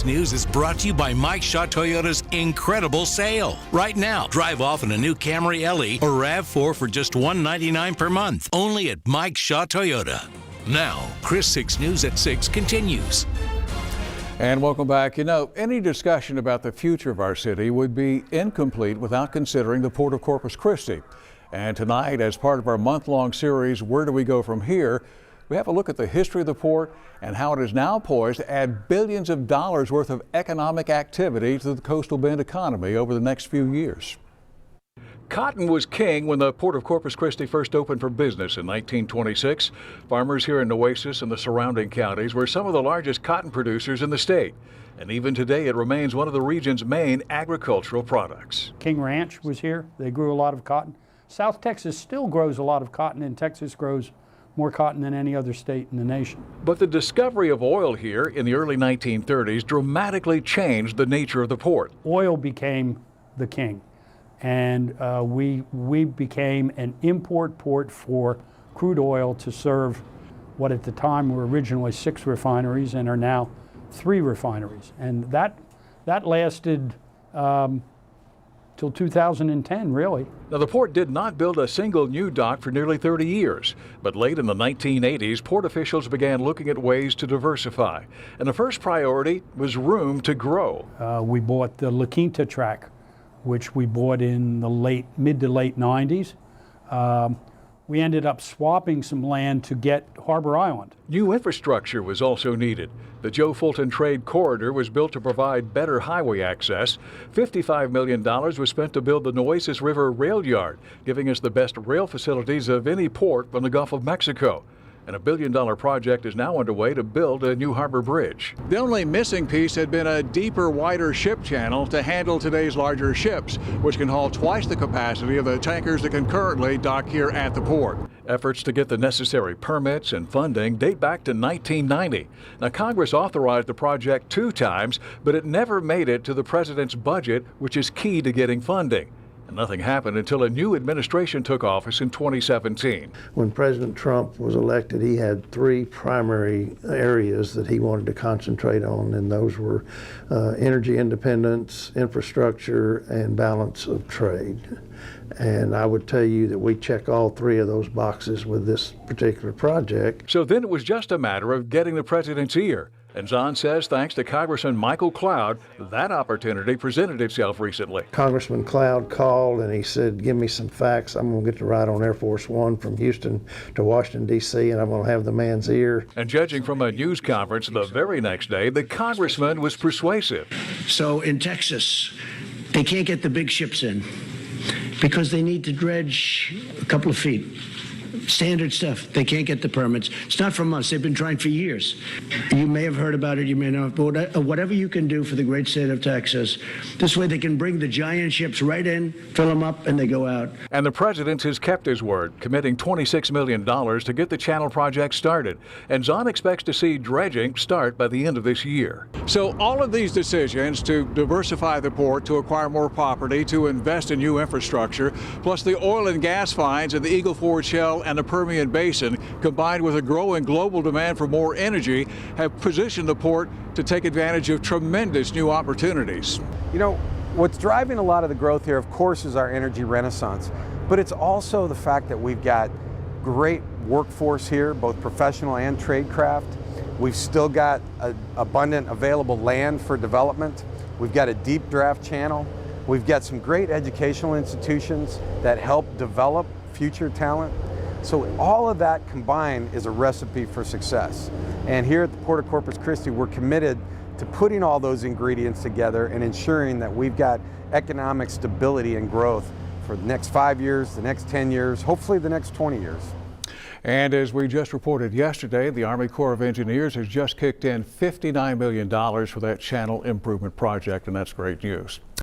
News is brought to you by Mike Shaw Toyota's incredible sale. Right now, drive off in a new Camry LE or RAV4 for just $199 per month. Only at Mike Shaw Toyota. Now, Chris 6 News at 6 continues. And welcome back. You know, any discussion about the future of our city would be incomplete without considering the Port of Corpus Christi. And tonight, as part of our month-long series, Where Do We Go From Here?, we have a look at the history of the port and how it is now poised to add billions of dollars worth of economic activity to the coastal bend economy over the next few years. Cotton was king when the Port of Corpus Christi first opened for business in 1926. Farmers here in Nueces and the surrounding counties were some of the largest cotton producers in the state. And even today, it remains one of the region's main agricultural products. King Ranch was here. They grew a lot of cotton. South Texas still grows a lot of cotton, and Texas grows more cotton than any other state in the nation. But the discovery of oil here in the early 1930s dramatically changed the nature of the port. Oil became the king, and we became an import port for crude oil to serve what at the time were originally 6 refineries and are now 3 refineries. And that lasted till 2010, really. Now, the port did not build a single new dock for nearly 30 years, but late in the 1980s, port officials began looking at ways to diversify. And the first priority was room to grow. We bought the La Quinta track, which we bought in the mid to late 90s. We ended up swapping some land to get Harbor Island. New infrastructure was also needed. The Joe Fulton Trade Corridor was built to provide better highway access. $55 million was spent to build the Nueces River Rail Yard, giving us the best rail facilities of any port from the Gulf of Mexico. And a $1 billion project is now underway to build a new harbor bridge. The only missing piece had been a deeper, wider ship channel to handle today's larger ships, which can haul twice the capacity of the tankers that can currently dock here at the port. Efforts to get the necessary permits and funding date back to 1990. Now, Congress authorized the project 2 times, but it never made it to the president's budget, which is key to getting funding. And nothing happened until a new administration took office in 2017. When President Trump was elected, he had 3 primary areas that he wanted to concentrate on, and those were energy independence, infrastructure, and balance of trade. And I would tell you that we check all 3 of those boxes with this particular project. So then it was just a matter of getting the president's ear. And Zahn says thanks to Congressman Michael Cloud, that opportunity presented itself recently. Congressman Cloud called and he said, give me some facts. I'm going to get to ride on Air Force One from Houston to Washington, D.C., and I'm going to have the man's ear. And judging from a news conference the very next day, the congressman was persuasive. So in Texas, they can't get the big ships in because they need to dredge a couple of feet. Standard stuff. They can't get the permits. It's not from us. They've been trying for years. You may have heard about it, you may not, but whatever you can do for the great state of Texas, this way they can bring the giant ships right in, fill them up, and they go out. And the president has kept his word, committing $26 million to get the channel project started. And Zahn expects to see dredging start by the end of this year. So all of these decisions to diversify the port, to acquire more property, to invest in new infrastructure, plus the oil and gas finds in the Eagle Ford Shale and the Permian Basin, combined with a growing global demand for more energy, have positioned the port to take advantage of tremendous new opportunities. You know, what's driving a lot of the growth here, of course, is our energy renaissance, but it's also the fact that we've got great workforce here, both professional and trade craft. We've still got abundant available land for development. We've got a deep draft channel. We've got some great educational institutions that help develop future talent. So all of that combined is a recipe for success. And here at the Port of Corpus Christi, we're committed to putting all those ingredients together and ensuring that we've got economic stability and growth for the next 5 years, the next 10 years, hopefully the next 20 years. And as we just reported yesterday, the Army Corps of Engineers has just kicked in $59 million for that channel improvement project, and that's great news.